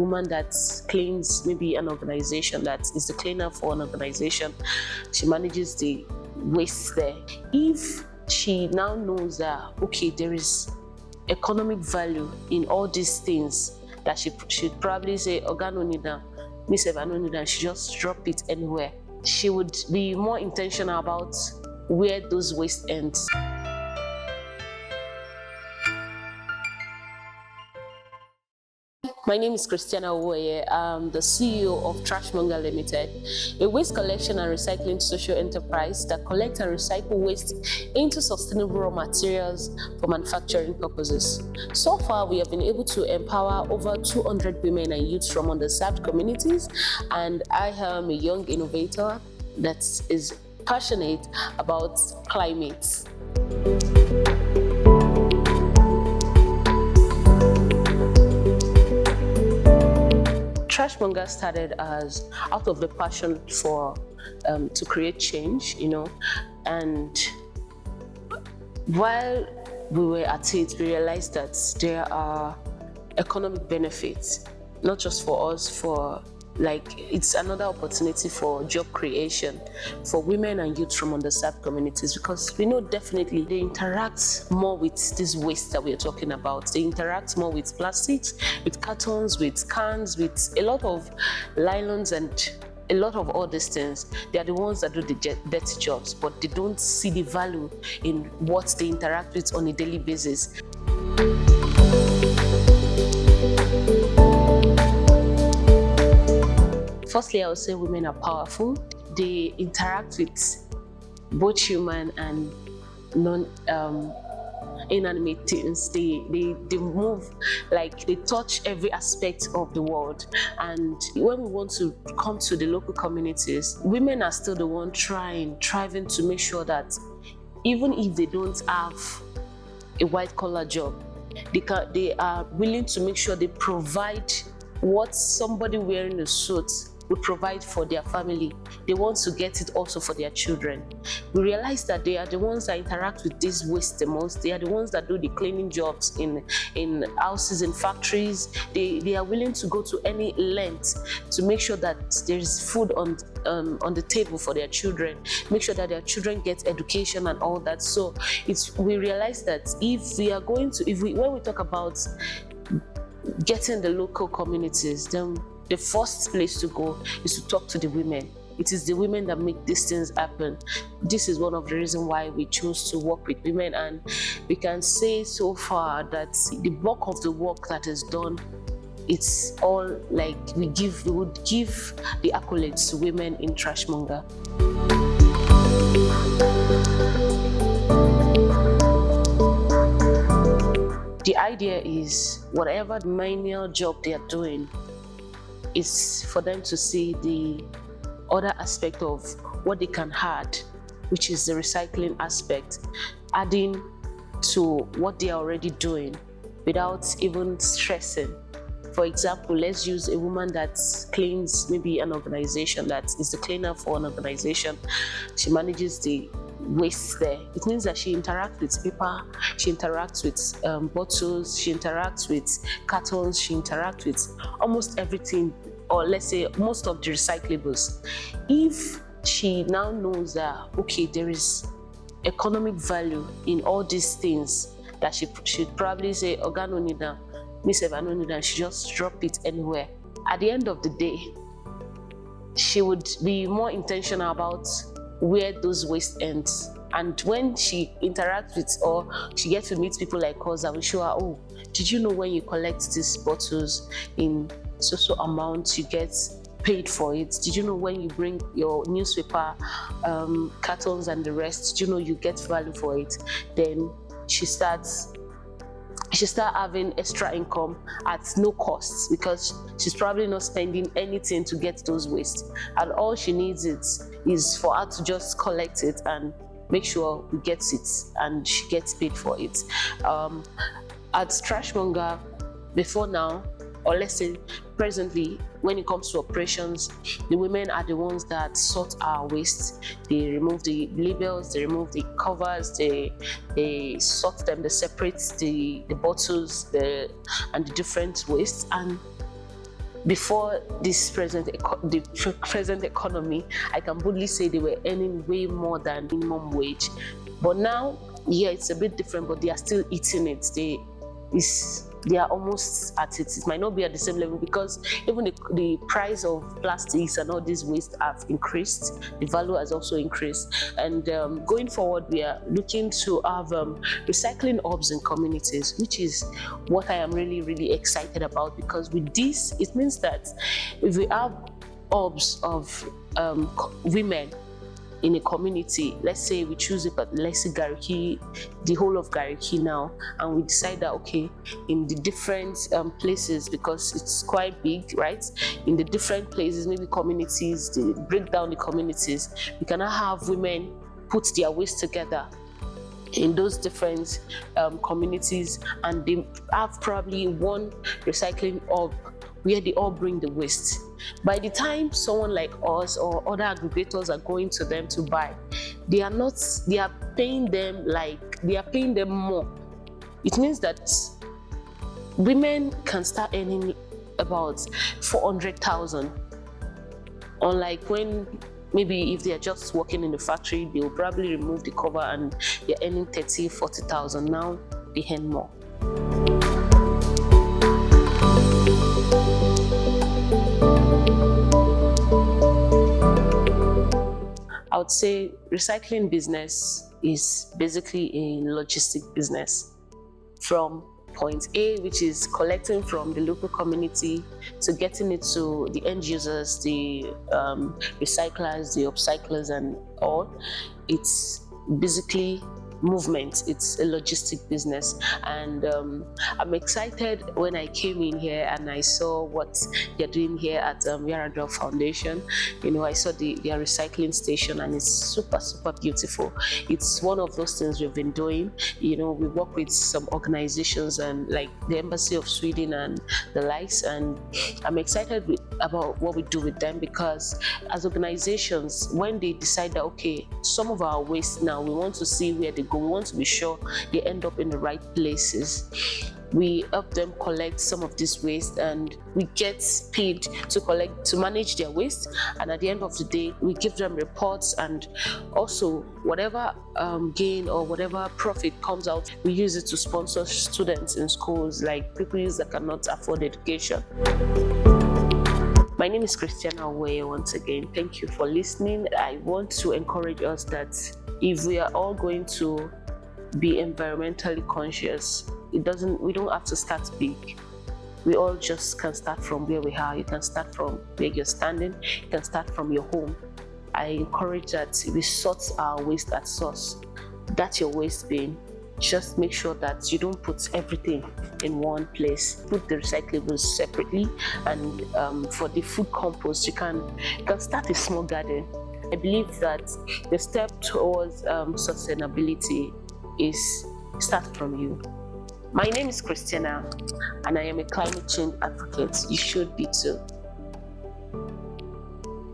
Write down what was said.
woman that cleans maybe an organization, that is the cleaner for an organization. She manages the waste there. If she now knows that, okay, there is economic value in all these things, that she should probably say, Oga no need am, Miss Eva no need am, she just drop it anywhere. She would be more intentional about where those waste ends. My name is Christiana Owoye. I'm the CEO of Trash Monger Limited, a waste collection and recycling social enterprise that collects and recycles waste into sustainable raw materials for manufacturing purposes. So far, we have been able to empower over 200 women and youths from underserved communities, and I am a young innovator that is passionate about climate. Trash Monger started as out of the passion for to create change, and while we were at it, we realized that there are economic benefits, not just for us, it's another opportunity for job creation for women and youth from underserved communities, because we know definitely they interact more with this waste that we are talking about. They interact more with plastics, with cartons, with cans, with a lot of nylons and a lot of all these things. They are the ones that do the dirty jobs, but they don't see the value in what they interact with on a daily basis. Firstly, I would say women are powerful. They interact with both human and inanimate things. They move, like they touch every aspect of the world. And when we want to come to the local communities, women are still the one striving to make sure that even if they don't have a white collar job, they are willing to make sure they provide what somebody wearing a suit would provide for their family. They want to get it also for their children. We realize that they are the ones that interact with this waste the most. They are the ones that do the cleaning jobs in houses, in factories. They are willing to go to any length to make sure that there is food on the table for their children, make sure that their children get education and all that. So we realize that when we talk about getting the local communities, then the first place to go is to talk to the women. It is the women that make these things happen. This is one of the reasons why we chose to work with women, and we can say so far that the bulk of the work that is done, it's all like we would give the accolades to women in Trash Monger. The idea is whatever manual job they are doing is for them to see the other aspect of what they can add, which is the recycling aspect, adding to what they are already doing without even stressing. For example, let's use a woman that cleans maybe an organization, that is the cleaner for an organization. She manages the waste there. It means that she interacts with paper, she interacts with bottles, she interacts with cartons, she interacts with almost everything, or let's say most of the recyclables. If she now knows that, okay, there is economic value in all these things, that she should probably say, Oga no need am, Miss Eva no need am, she just drop it anywhere. At the end of the day, she would be more intentional about where those waste ends. And when she interacts with, or she gets to meet people like us, that will show her, oh, did you know when you collect these bottles in so amounts, you get paid for it? Did you know when you bring your newspaper, cartons and the rest, did you know you get value for it? Then she starts having extra income at no cost, because she's probably not spending anything to get those waste, and all she needs is for her to just collect it and make sure we get it, and she gets paid for it. At Trash Monger, before now, or let's say presently, when it comes to operations, the women are the ones that sort our waste. They remove the labels, they remove the covers, they sort them, they separate the bottles and the different waste. And before this the present economy, I can boldly say they were earning way more than minimum wage. But now, yeah, it's a bit different, but they are still eating it. They are almost at it. It might not be at the same level because even the price of plastics and all these waste have increased. The value has also increased. And going forward, we are looking to have recycling hubs in communities, which is what I am really, really excited about, because with this, it means that if we have hubs of women in a community, let's say we choose it, but let's say Gariki, the whole of Gariki now, and we decide that, okay, in the different places, because it's quite big, right? In the different places, maybe communities, they break down the communities, we cannot have women put their waste together in those different communities, and they have probably one recycling hub where they all bring the waste. By the time someone like us or other aggregators are going to them to buy, they are paying them more. It means that women can start earning about 400,000. Unlike when maybe if they are just working in the factory, they will probably remove the cover and they're earning 30,000, 40,000. Now they earn more. I would say recycling business is basically a logistic business from point A, which is collecting from the local community, to getting it to the end users, the recyclers, the upcyclers, and all. It's basically movement. It's a logistic business, and I'm excited when I came in here and I saw what they're doing here at Yar'Adua Foundation. I saw their recycling station, and it's super, super beautiful. It's one of those things we've been doing. We work with some organizations and like the Embassy of Sweden and the likes, and I'm excited about what we do with them, because as organizations, when they decide that, okay, some of our waste now, we want to see where they go, we want to be sure they end up in the right places, we help them collect some of this waste, and we get paid to manage their waste. And at the end of the day, we give them reports, and also whatever gain or whatever profit comes out, we use it to sponsor students in schools, like people that cannot afford education. My name is Christiana Owe. Once again, thank you for listening. I want to encourage us that if we are all going to be environmentally conscious, we don't have to start big. We all just can start from where we are. You can start from where you're standing. You can start from your home. I encourage that we sort our waste at source. That's your waste bin. Just make sure that you don't put everything in one place. Put the recyclables separately, and for the food compost, you can start a small garden. I believe that the step towards sustainability is start from you. My name is Christiana, and I am a climate change advocate. You should be too.